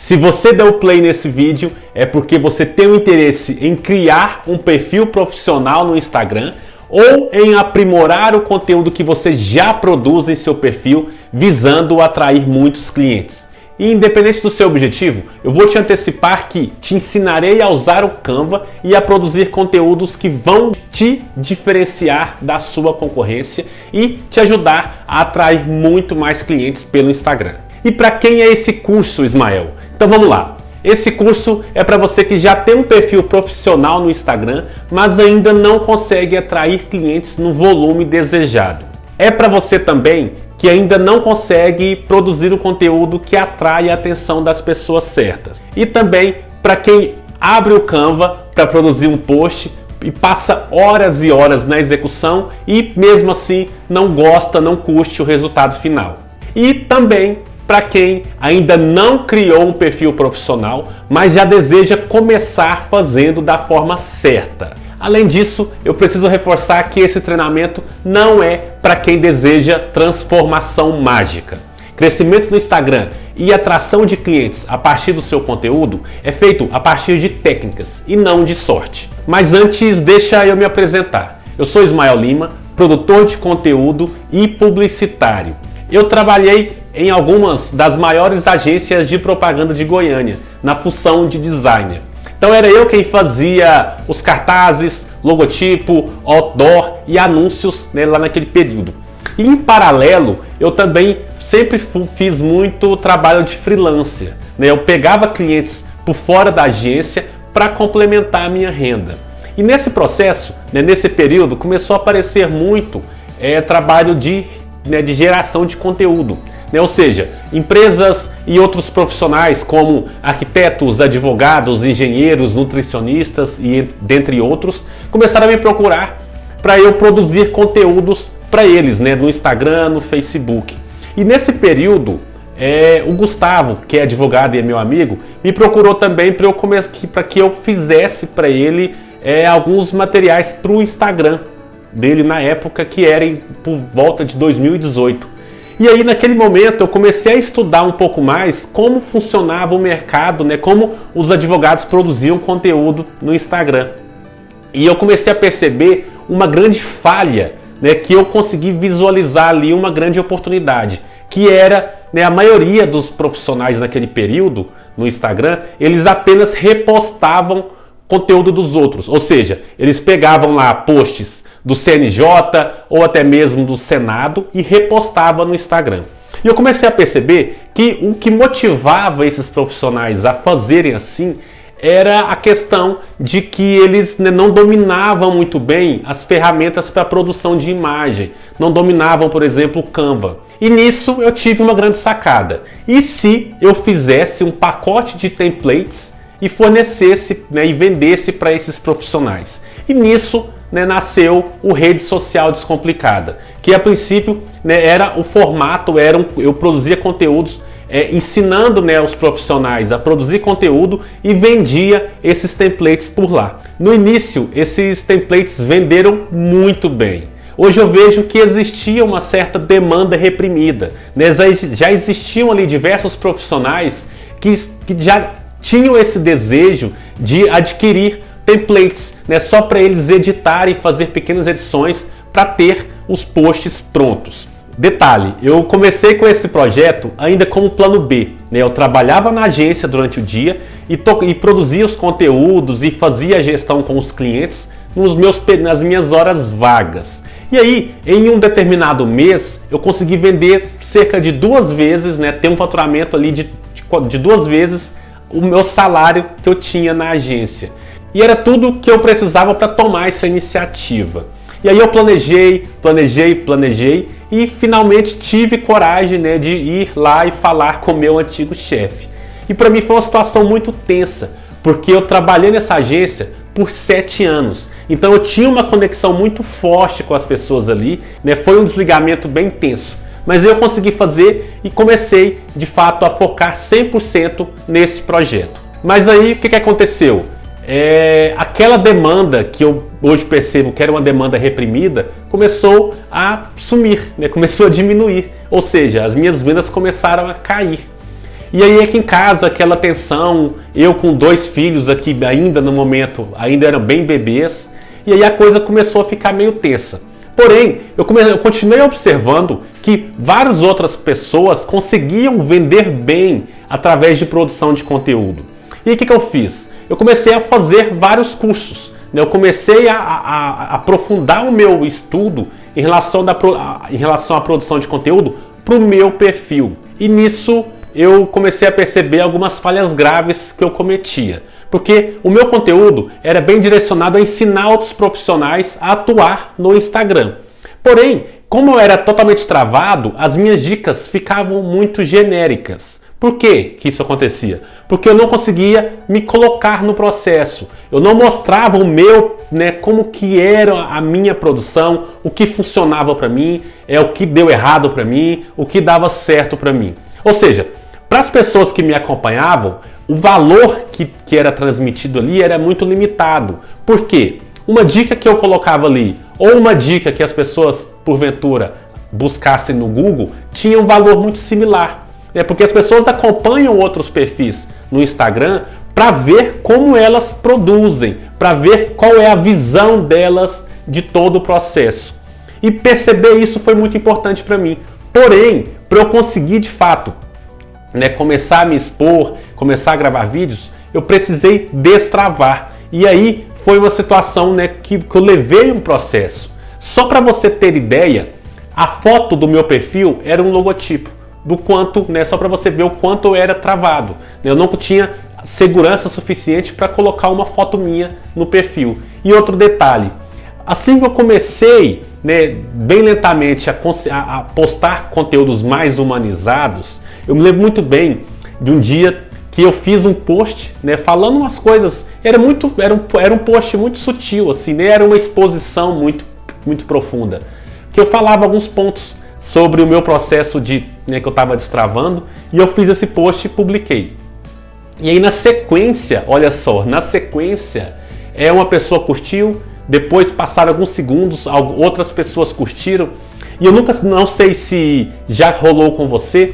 Se você deu play nesse vídeo, é porque você tem um interesse em criar um perfil profissional no Instagram ou em aprimorar o conteúdo que você já produz em seu perfil, visando atrair muitos clientes. E independente do seu objetivo, eu vou te antecipar que te ensinarei a usar o Canva e a produzir conteúdos que vão te diferenciar da sua concorrência e te ajudar a atrair muito mais clientes pelo Instagram. E para quem é esse curso, Ismael? Então vamos lá. Esse curso é para você que já tem um perfil profissional no Instagram, mas ainda não consegue atrair clientes no volume desejado. É para você também que ainda não consegue produzir o conteúdo que atrai a atenção das pessoas certas. E também para quem abre o Canva para produzir um post e passa horas e horas na execução e mesmo assim não gosta, não curte o resultado final. E também para quem ainda não criou um perfil profissional, mas já deseja começar fazendo da forma certa. Além disso, eu preciso reforçar que esse treinamento não é para quem deseja transformação mágica. Crescimento no Instagram e atração de clientes a partir do seu conteúdo é feito a partir de técnicas e não de sorte. Mas antes, deixa eu me apresentar. Eu sou Ismael Lima, produtor de conteúdo e publicitário. Eu trabalhei em algumas das maiores agências de propaganda de Goiânia, na função de designer. Então era eu quem fazia os cartazes, logotipo, outdoor e anúncios, né, lá naquele período. E em paralelo, eu também sempre fiz muito trabalho de freelancer, né? Eu pegava clientes por fora da agência para complementar a minha renda. E nesse processo, né, nesse período, começou a aparecer muito trabalho de geração de conteúdo. Ou seja, empresas e outros profissionais como arquitetos, advogados, engenheiros, nutricionistas e dentre outros começaram a me procurar para eu produzir conteúdos para eles, né, no Instagram, no Facebook. E nesse período, o Gustavo, que é advogado e é meu amigo, me procurou também para que eu fizesse para ele alguns materiais para o Instagram dele na época, que era por volta de 2018. E aí naquele momento eu comecei a estudar um pouco mais como funcionava o mercado, né? Como os advogados produziam conteúdo no Instagram. E eu comecei a perceber uma grande falha, né? Que eu consegui visualizar ali uma grande oportunidade, que era, né, a maioria dos profissionais naquele período no Instagram, eles apenas repostavam conteúdo dos outros, ou seja, eles pegavam lá posts do CNJ ou até mesmo do Senado e repostava no Instagram. E eu comecei a perceber que o que motivava esses profissionais a fazerem assim era a questão de que eles, né, não dominavam muito bem as ferramentas para produção de imagem, não dominavam, por exemplo, o Canva. E nisso eu tive uma grande sacada. E se eu fizesse um pacote de templates e fornecesse, né, e vendesse para esses profissionais? E nisso, né, nasceu o Rede Social Descomplicada, que a princípio, né, era o formato, eu produzia conteúdos ensinando, né, os profissionais a produzir conteúdo e vendia esses templates por lá. No início, esses templates venderam muito bem. Hoje eu vejo que existia uma certa demanda reprimida, né? Já existiam ali diversos profissionais que já tinham esse desejo de adquirir templates, né, só para eles editarem e fazer pequenas edições para ter os posts prontos. Detalhe, eu comecei com esse projeto ainda como plano B, né? Eu trabalhava na agência durante o dia e produzia os conteúdos e fazia a gestão com os clientes nas minhas horas vagas. E aí, em um determinado mês, eu consegui vender cerca de 2 vezes, né, ter um faturamento ali de 2 vezes o meu salário que eu tinha na agência. E era tudo que eu precisava para tomar essa iniciativa. E aí eu planejei e finalmente tive coragem, né, de ir lá e falar com o meu antigo chefe. E para mim foi uma situação muito tensa, porque eu trabalhei nessa agência por 7 anos. Então eu tinha uma conexão muito forte com as pessoas ali, né? Foi um desligamento bem tenso. Mas eu consegui fazer e comecei de fato a focar 100% nesse projeto. Mas aí o que aconteceu? Aquela demanda que eu hoje percebo que era uma demanda reprimida começou a sumir, né? Começou a diminuir, ou seja, as minhas vendas começaram a cair. E aí aqui em casa, aquela tensão, eu com 2 filhos aqui ainda no momento, ainda eram bem bebês, e aí a coisa começou a ficar meio tensa. Porém, eu continuei observando que várias outras pessoas conseguiam vender bem através de produção de conteúdo. E o que eu fiz? Eu comecei a fazer vários cursos. Eu comecei a aprofundar o meu estudo em relação à produção de conteúdo para o meu perfil. E nisso eu comecei a perceber algumas falhas graves que eu cometia. Porque o meu conteúdo era bem direcionado a ensinar outros profissionais a atuar no Instagram. Porém, como eu era totalmente travado, as minhas dicas ficavam muito genéricas. Por que isso acontecia? Porque eu não conseguia me colocar no processo. Eu não mostrava o meu, como que era a minha produção, o que funcionava para mim, o que deu errado para mim, o que dava certo para mim. Ou seja, para as pessoas que me acompanhavam, o valor que era transmitido ali era muito limitado. Por quê? Uma dica que eu colocava ali, ou uma dica que as pessoas, porventura, buscassem no Google, tinha um valor muito similar. Porque as pessoas acompanham outros perfis no Instagram para ver como elas produzem, para ver qual é a visão delas de todo o processo. E perceber isso foi muito importante para mim. Porém, para eu conseguir de fato começar a me expor, começar a gravar vídeos, eu precisei destravar. E aí foi uma situação que eu levei um processo. Só para você ter ideia, a foto do meu perfil era um logotipo. Do quanto, só para você ver o quanto eu era travado. Eu não tinha segurança suficiente para colocar uma foto minha no perfil. E outro detalhe, assim que eu comecei bem lentamente a postar conteúdos mais humanizados, eu me lembro muito bem de um dia que eu fiz um post falando umas coisas, era um post muito sutil, assim, era uma exposição muito profunda, que eu falava alguns pontos sobre o meu processo que eu estava destravando, e eu fiz esse post e publiquei. E aí na sequência, olha só, uma pessoa curtiu, depois passaram alguns segundos, outras pessoas curtiram, e eu não sei se já rolou com você,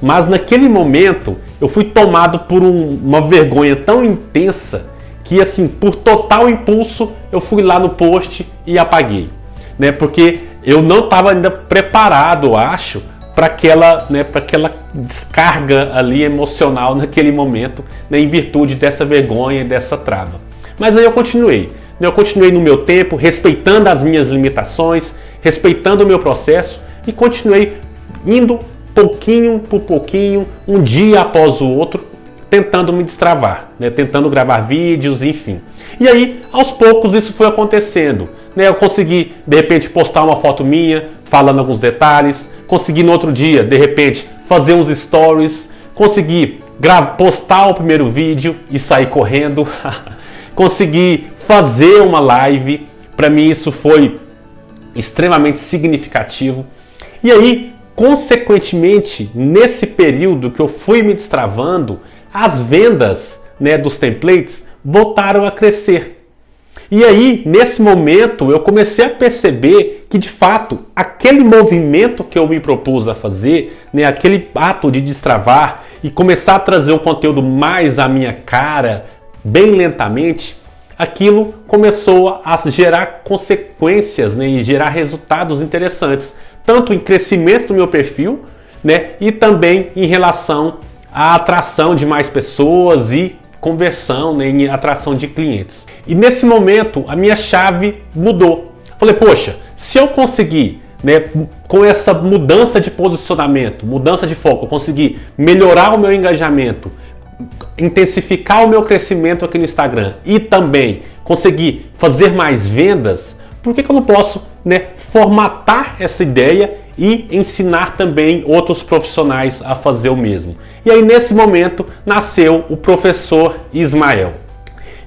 mas naquele momento eu fui tomado por uma vergonha tão intensa que, assim, por total impulso, eu fui lá no post e apaguei, porque eu não estava ainda preparado, acho, para aquela descarga ali emocional naquele momento, em virtude dessa vergonha e dessa trava. Mas aí eu continuei no meu tempo, respeitando as minhas limitações, respeitando o meu processo, e continuei indo pouquinho por pouquinho, um dia após o outro, tentando me destravar, tentando gravar vídeos, enfim. E aí, aos poucos, isso foi acontecendo. Eu consegui, de repente, postar uma foto minha, falando alguns detalhes, consegui no outro dia, de repente, fazer uns stories, consegui postar o primeiro vídeo e sair correndo, consegui fazer uma live, para mim isso foi extremamente significativo. E aí, consequentemente, nesse período que eu fui me destravando, as vendas dos templates voltaram a crescer. E aí, nesse momento, eu comecei a perceber que, de fato, aquele movimento que eu me propus a fazer, aquele ato de destravar e começar a trazer o conteúdo mais à minha cara, bem lentamente, aquilo começou a gerar consequências e gerar resultados interessantes, tanto em crescimento do meu perfil, e também em relação à atração de mais pessoas e conversão, em atração de clientes. E nesse momento a minha chave mudou. Falei, poxa, se eu conseguir, com essa mudança de posicionamento, mudança de foco, eu conseguir melhorar o meu engajamento, intensificar o meu crescimento aqui no Instagram e também conseguir fazer mais vendas, por que eu não posso formatar essa ideia e ensinar também outros profissionais a fazer o mesmo? E aí nesse momento nasceu o Professor Ismael.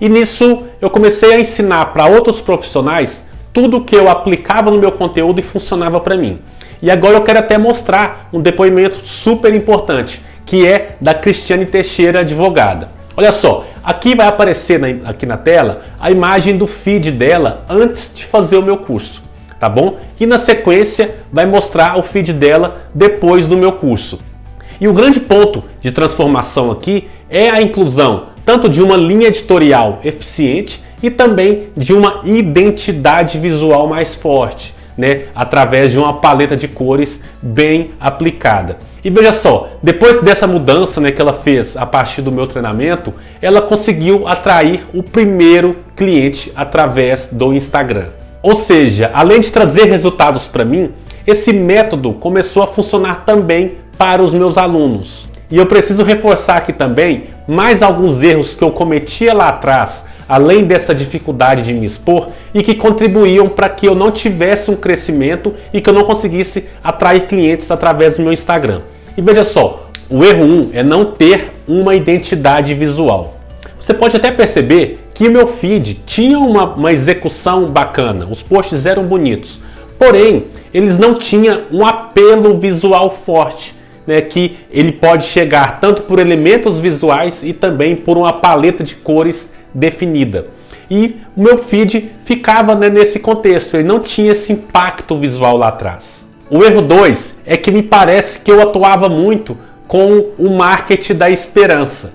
E nisso eu comecei a ensinar para outros profissionais tudo que eu aplicava no meu conteúdo e funcionava para mim. E agora eu quero até mostrar um depoimento super importante, que é da Cristiane Teixeira, advogada. Olha só, aqui vai aparecer aqui na tela a imagem do feed dela antes de fazer o meu curso, tá bom? E na sequência vai mostrar o feed dela depois do meu curso. E o grande ponto de transformação aqui é a inclusão tanto de uma linha editorial eficiente e também de uma identidade visual mais forte, né, através de uma paleta de cores bem aplicada. E veja só, depois dessa mudança, né, que ela fez a partir do meu treinamento, ela conseguiu atrair o primeiro cliente através do Instagram. Ou seja, além de trazer resultados para mim, esse método começou a funcionar também para os meus alunos. E eu preciso reforçar aqui também mais alguns erros que eu cometia lá atrás, além dessa dificuldade de me expor, e que contribuíam para que eu não tivesse um crescimento e que eu não conseguisse atrair clientes através do meu Instagram. E veja só, o erro 1 é não ter uma identidade visual. Você pode até perceber que o meu feed tinha uma execução bacana, os posts eram bonitos, porém eles não tinham um apelo visual forte, né, que ele pode chegar tanto por elementos visuais e também por uma paleta de cores definida. E o meu feed ficava, né, nesse contexto, ele não tinha esse impacto visual lá atrás. O erro 2 é que me parece que eu atuava muito com o marketing da esperança.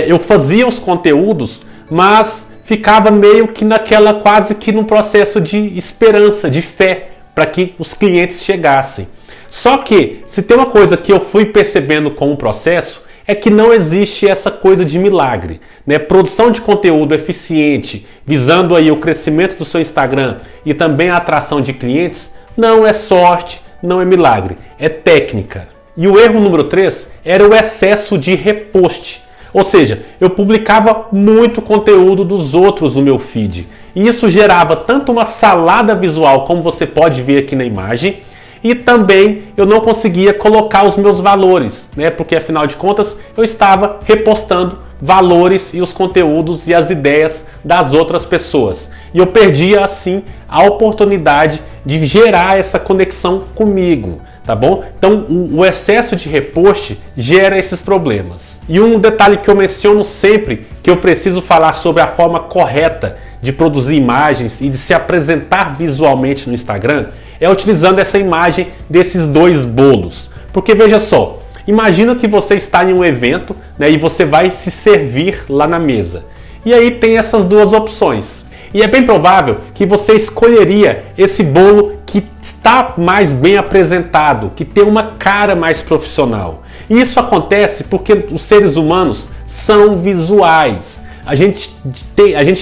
Eu fazia os conteúdos, mas ficava meio que naquela, quase que num processo de esperança, de fé, para que os clientes chegassem. Só que, se tem uma coisa que eu fui percebendo com o processo, é que não existe essa coisa de milagre, né? Produção de conteúdo eficiente, visando aí o crescimento do seu Instagram e também a atração de clientes, não é sorte, não é milagre, é técnica. E o erro número 3 era o excesso de repost. Ou seja, eu publicava muito conteúdo dos outros no meu feed. E isso gerava tanto uma salada visual, como você pode ver aqui na imagem, e também eu não conseguia colocar os meus valores, né? Porque afinal de contas eu estava repostando valores e os conteúdos e as ideias das outras pessoas. E eu perdia assim a oportunidade de gerar essa conexão comigo, tá bom? Então o excesso de repost gera esses problemas. E um detalhe que eu menciono sempre, que eu preciso falar sobre a forma correta de produzir imagens e de se apresentar visualmente no Instagram, é utilizando essa imagem desses dois bolos. Porque veja só, imagina que você está em um evento, né, e você vai se servir lá na mesa. E aí tem essas duas opções. E é bem provável que você escolheria esse bolo que está mais bem apresentado, que tem uma cara mais profissional. E isso acontece porque os seres humanos são visuais. A gente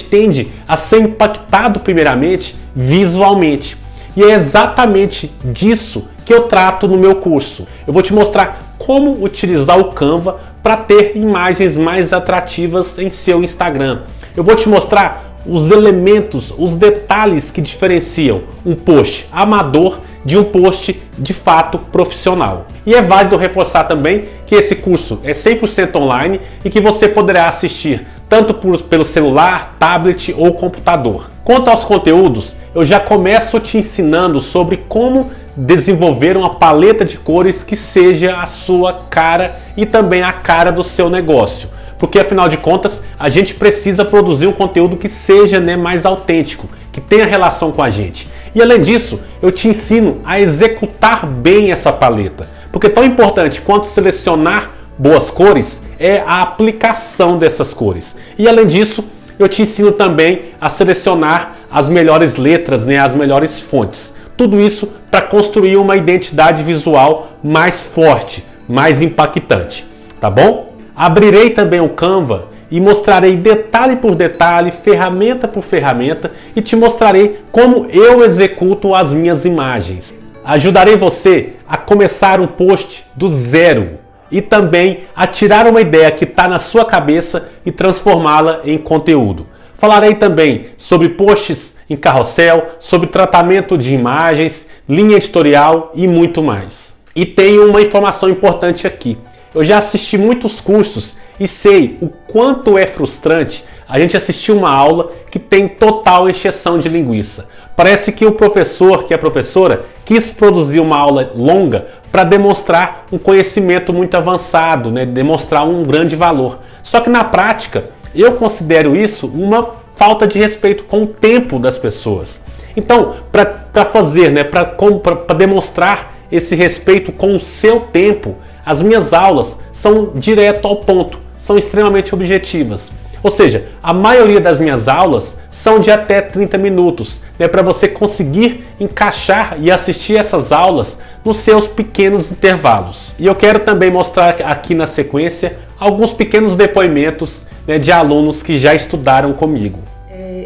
tende a ser impactado primeiramente visualmente. E é exatamente disso que eu trato no meu curso. Eu vou te mostrar como utilizar o Canva para ter imagens mais atrativas em seu Instagram. Eu vou te mostrar os elementos, os detalhes que diferenciam um post amador de um post de fato profissional. E é válido reforçar também que esse curso é 100% online e que você poderá assistir tanto pelo celular, tablet ou computador. Quanto aos conteúdos, eu já começo te ensinando sobre como desenvolver uma paleta de cores que seja a sua cara e também a cara do seu negócio. Porque afinal de contas, a gente precisa produzir um conteúdo que seja, né, mais autêntico, que tenha relação com a gente. E além disso, eu te ensino a executar bem essa paleta. Porque tão importante quanto selecionar boas cores é a aplicação dessas cores. E além disso, eu te ensino também a selecionar as melhores letras, né, as melhores fontes. Tudo isso para construir uma identidade visual mais forte, mais impactante, tá bom? Abrirei também o Canva e mostrarei detalhe por detalhe, ferramenta por ferramenta e te mostrarei como eu executo as minhas imagens. Ajudarei você a começar um post do zero e também a tirar uma ideia que está na sua cabeça e transformá-la em conteúdo. Falarei também sobre posts em carrossel, sobre tratamento de imagens, linha editorial e muito mais. E tenho uma informação importante aqui. Eu já assisti muitos cursos e sei o quanto é frustrante a gente assistir uma aula que tem total encheção de linguiça. Parece que o professor, que a professora, quis produzir uma aula longa para demonstrar um conhecimento muito avançado, né? Demonstrar um grande valor. Só que na prática, eu considero isso uma falta de respeito com o tempo das pessoas. Então, para fazer, né? Para demonstrar esse respeito com o seu tempo, As minhas aulas são direto ao ponto, são extremamente objetivas. Ou seja, a maioria das minhas aulas são de até 30 minutos, né, para você conseguir encaixar e assistir essas aulas nos seus pequenos intervalos. E eu quero também mostrar aqui na sequência alguns pequenos depoimentos, né, de alunos que já estudaram comigo.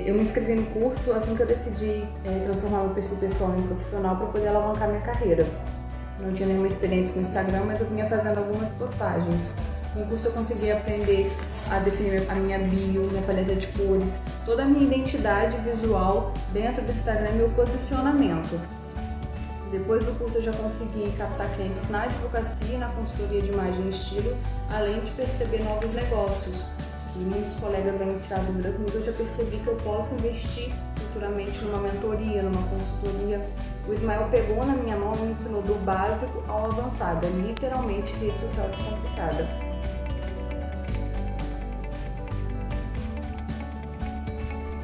Eu me inscrevi no curso assim que eu decidi transformar meu perfil pessoal em profissional para poder alavancar minha carreira. Não tinha nenhuma experiência com o Instagram, mas eu vinha fazendo algumas postagens. No curso eu consegui aprender a definir a minha bio, minha paleta de cores, toda a minha identidade visual dentro do Instagram e meu posicionamento. Depois do curso eu já consegui captar clientes na advocacia e na consultoria de imagem e estilo, além de perceber novos negócios, que muitos colegas vêm tirar dúvida comigo. Eu já percebi que eu posso investir futuramente numa mentoria, numa consultoria. O Ismael pegou na minha mão e me ensinou do básico ao avançado, é literalmente rede social descomplicada.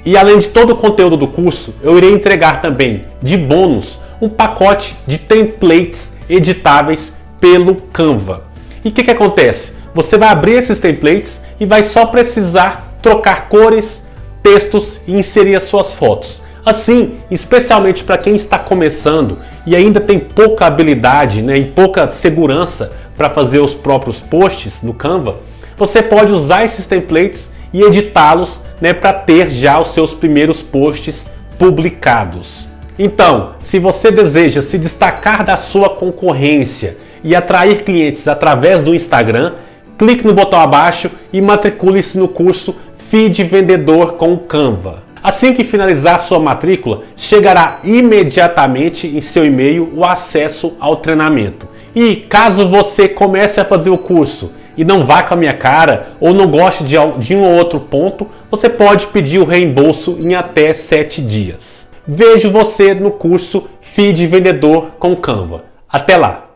E além de todo o conteúdo do curso, eu irei entregar também, de bônus, um pacote de templates editáveis pelo Canva. E o que acontece? Você vai abrir esses templates e vai só precisar trocar cores, textos e inserir as suas fotos. Assim, especialmente para quem está começando e ainda tem pouca habilidade, né, e pouca segurança para fazer os próprios posts no Canva, você pode usar esses templates e editá-los, né, para ter já os seus primeiros posts publicados. Então, se você deseja se destacar da sua concorrência e atrair clientes através do Instagram, clique no botão abaixo e matricule-se no curso Feed Vendedor com Canva. Assim que finalizar sua matrícula, chegará imediatamente em seu e-mail o acesso ao treinamento. E caso você comece a fazer o curso e não vá com a minha cara ou não goste de um ou outro ponto, você pode pedir o reembolso em até 7 dias. Vejo você no curso Feed Vendedor com Canva. Até lá!